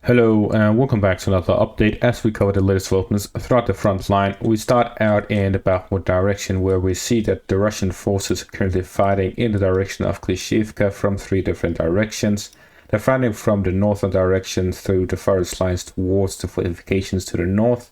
Hello and welcome back to another update. As we cover the latest developments throughout the front line, we start out in the Bakhmut direction, where we see that the Russian forces are currently fighting in the direction of Klishchiivka from three different directions. They're fighting from the northern direction through the forest lines towards the fortifications to the north.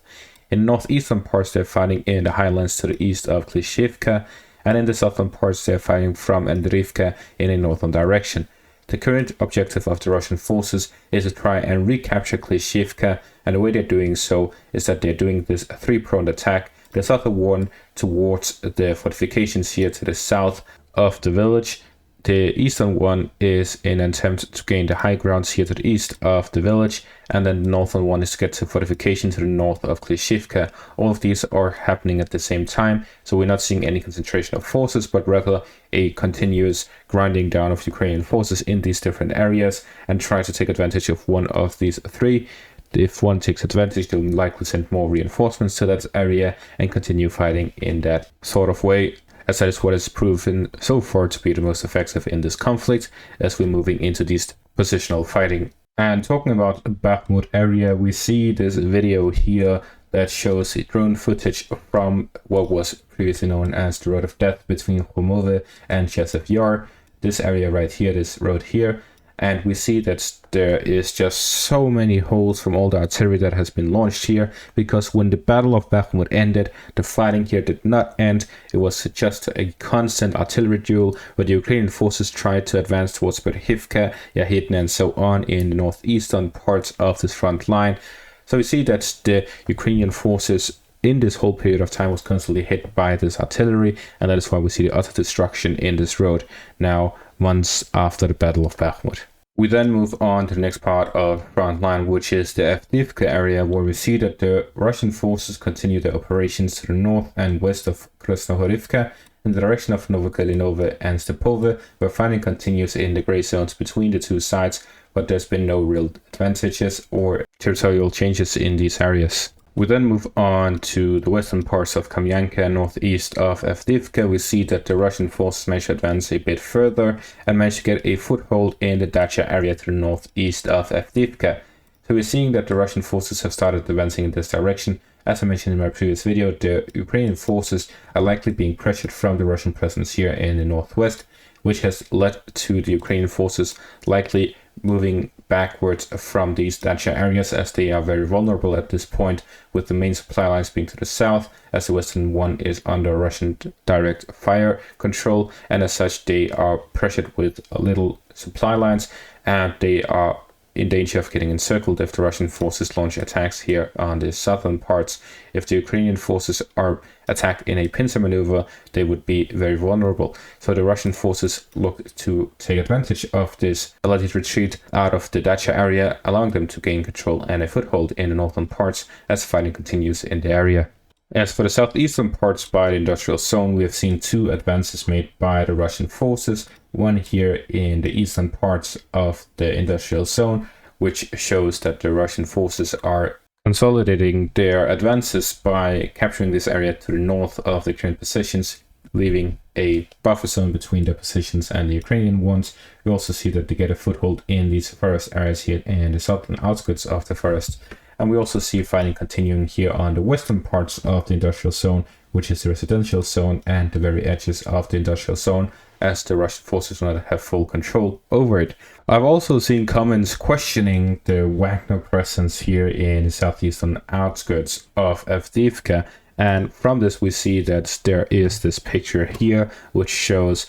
In the northeastern parts, they're fighting in the highlands to the east of Klishchiivka, and in the southern parts, they're fighting from Avdiivka in a northern direction. The current objective of the Russian forces is to try and recapture Klishchiivka, and the way they're doing so is that they're doing this three-pronged attack. The southern one towards the fortifications here to the south of the village. The eastern one is in an attempt to gain the high grounds here to the east of the village, and then the northern one is to get to fortification to the north of Klishchiivka. All of these are happening at the same time, so we're not seeing any concentration of forces, but rather a continuous grinding down of Ukrainian forces in these different areas and try to take advantage of one of these three. If one takes advantage, they'll likely send more reinforcements to that area and continue fighting in that sort of way, as that is what has proven so far to be the most effective in this conflict as we're moving into these positional fighting. And talking about the Bakhmut area, we see this video here that shows drone footage from what was previously known as the Road of Death between Khomove and Chesev Yar. This area right here, this road here. And we see that there is just so many holes from all the artillery that has been launched here, because when the Battle of Bakhmut ended, the fighting here did not end. It was just a constant artillery duel where the Ukrainian forces tried to advance towards Avdiivka, Yahidne and so on in the northeastern parts of this front line. So we see that the Ukrainian forces in this whole period of time was constantly hit by this artillery, and that is why we see the utter destruction in this road now, months after the Battle of Bakhmut. We then move on to the next part of the front line, which is the Avdiivka area, where we see that the Russian forces continue their operations to the north and west of Krasnohorivka in the direction of Novokalinove and Stepove, where fighting continues in the gray zones between the two sides, but there's been no real advantages or territorial changes in these areas. We then move on to the western parts of Kamyanka, northeast of Avdiivka. We see that the Russian forces managed to advance a bit further and managed to get a foothold in the Dacha area to the northeast of Avdiivka. So we're seeing that the Russian forces have started advancing in this direction. As I mentioned in my previous video, the Ukrainian forces are likely being pressured from the Russian presence here in the northwest, which has led to the Ukrainian forces likely moving backwards from these Dacha areas, as they are very vulnerable at this point, with the main supply lines being to the south, as the western one is under Russian direct fire control, and as such they are pressured with little supply lines, and they are in danger of getting encircled if the Russian forces launch attacks here on the southern parts. If the Ukrainian forces are attacked in a pincer maneuver, they would be very vulnerable. So the Russian forces look to take advantage of this ability to retreat out of the Dacha area, allowing them to gain control and a foothold in the northern parts as fighting continues in the area. As for the southeastern parts by the industrial zone, we have seen two advances made by the Russian forces. One here in the eastern parts of the industrial zone, which shows that the Russian forces are consolidating their advances by capturing this area to the north of the current positions, leaving a buffer zone between their positions and the Ukrainian ones. We also see that they get a foothold in these forest areas here in the southern outskirts of the forest. And we also see fighting continuing here on the western parts of the industrial zone, which is the residential zone and the very edges of the industrial zone, as the Russian forces do not have full control over it. I've also seen comments questioning the Wagner presence here in the southeastern outskirts of Avdiivka, and from this we see that there is this picture here which shows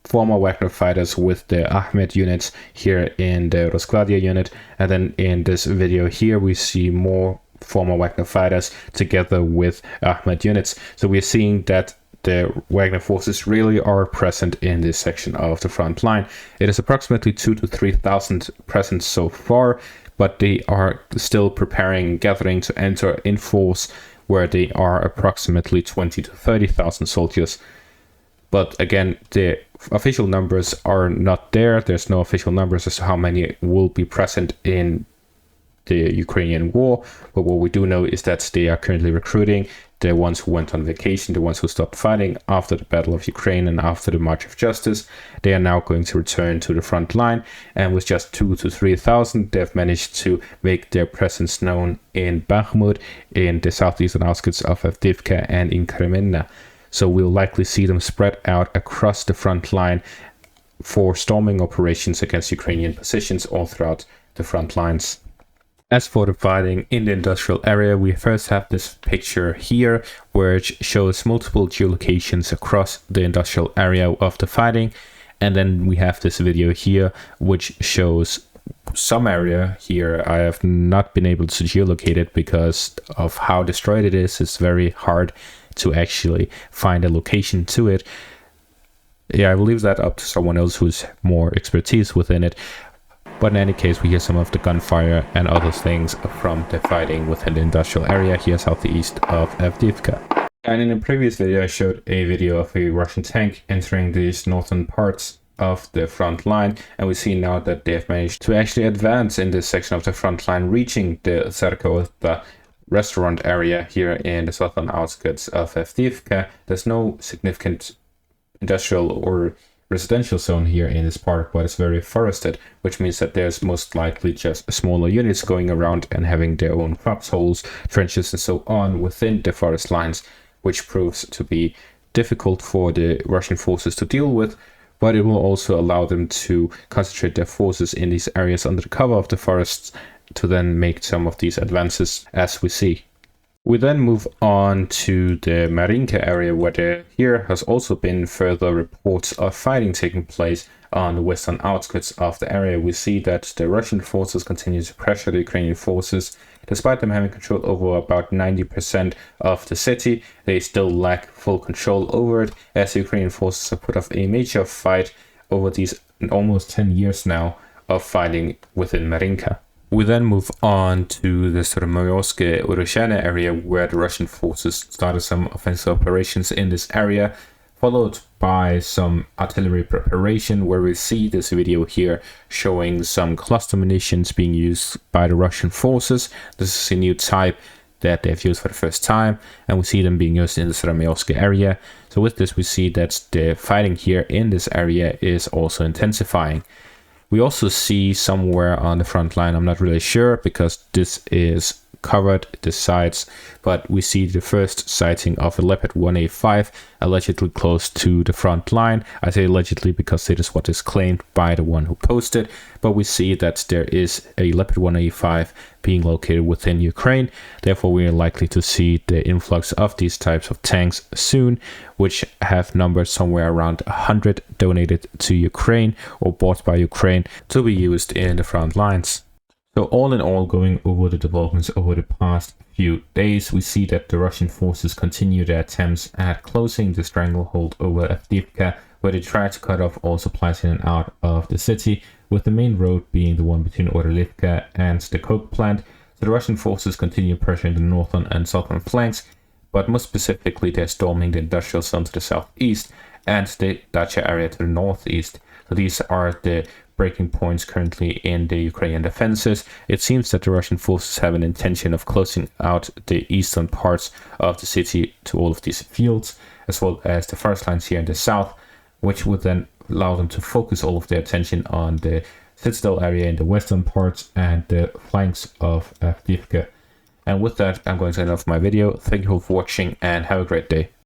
former Wagner fighters with the Ahmed units here in the Roskladia unit, and then in this video here we see more former Wagner fighters together with Ahmed units. So we're seeing that the Wagner forces really are present in this section of the front line. It is approximately 2,000 to 3,000 present so far, but they are still preparing, gathering to enter in force, where they are approximately 20,000 to 30,000 soldiers. But again, the official numbers are not there. There's no official numbers as to how many will be present in the Ukrainian war. But what we do know is that they are currently recruiting the ones who went on vacation, the ones who stopped fighting after the Battle of Ukraine and after the March of Justice. They are now going to return to the front line, and with just 2,000 to 3,000, they've managed to make their presence known in Bakhmut, in the southeastern outskirts of Avdiivka, and in Kremenna. So we'll likely see them spread out across the front line for storming operations against Ukrainian positions all throughout the front lines. As for the fighting in the industrial area, we first have this picture here where it shows multiple geolocations across the industrial area of the fighting. And then we have this video here which shows some area here. I have not been able to geolocate it because of how destroyed it is. It's very hard to actually find a location to it. Yeah, I will leave that up to someone else who's more expertise within it. But in any case, we hear some of the gunfire and other things from the fighting within the industrial area here southeast of Avdiivka. And in a previous video, I showed a video of a Russian tank entering these northern parts of the front line. And we see now that they have managed to actually advance in this section of the front line, reaching the the restaurant area here in the southern outskirts of Avdiivka. There's no significant industrial or residential zone here in this part, but it's very forested, which means that there's most likely just smaller units going around and having their own foxholes, trenches and so on within the forest lines, which proves to be difficult for the Russian forces to deal with, but it will also allow them to concentrate their forces in these areas under the cover of the forests to then make some of these advances, as we see. We then move on to the Marinka area, where here has also been further reports of fighting taking place on the western outskirts of the area. We see that the Russian forces continue to pressure the Ukrainian forces. Despite them having control over about 90% of the city, they still lack full control over it, as the Ukrainian forces have put up a major fight over these almost 10 years now of fighting within Marinka. We then move on to the Urushaina area, where the Russian forces started some offensive operations in this area, followed by some artillery preparation, where we see this video here showing some cluster munitions being used by the Russian forces. This is a new type that they've used for the first time, and we see them being used in the Sramyolska area. So with this, we see that the fighting here in this area is also intensifying. We also see somewhere on the front line, I'm not really sure because this is covered, the sides, but we see the first sighting of a Leopard 1A5 allegedly close to the front line. I say allegedly because it is what is claimed by the one who posted, but we see that there is a Leopard 1A5 being located within Ukraine. Therefore, we are likely to see the influx of these types of tanks soon, which have numbers somewhere around 100 donated to Ukraine or bought by Ukraine to be used in the front lines. So all in all, going over the developments over the past few days, we see that the Russian forces continue their attempts at closing the stranglehold over Avdiivka, where they try to cut off all supplies in and out of the city, with the main road being the one between Orelivka and the coke plant. So the Russian forces continue pressuring the northern and southern flanks, but more specifically they're storming the industrial zone to the southeast and the Dacha area to the northeast. So these are the breaking points currently in the Ukrainian defenses. It seems that the Russian forces have an intention of closing out the eastern parts of the city to all of these fields, as well as the forest lines here in the south, which would then allow them to focus all of their attention on the citadel area in the western parts and the flanks of Avdiivka. And with that, I'm going to end off my video. Thank you all for watching and have a great day.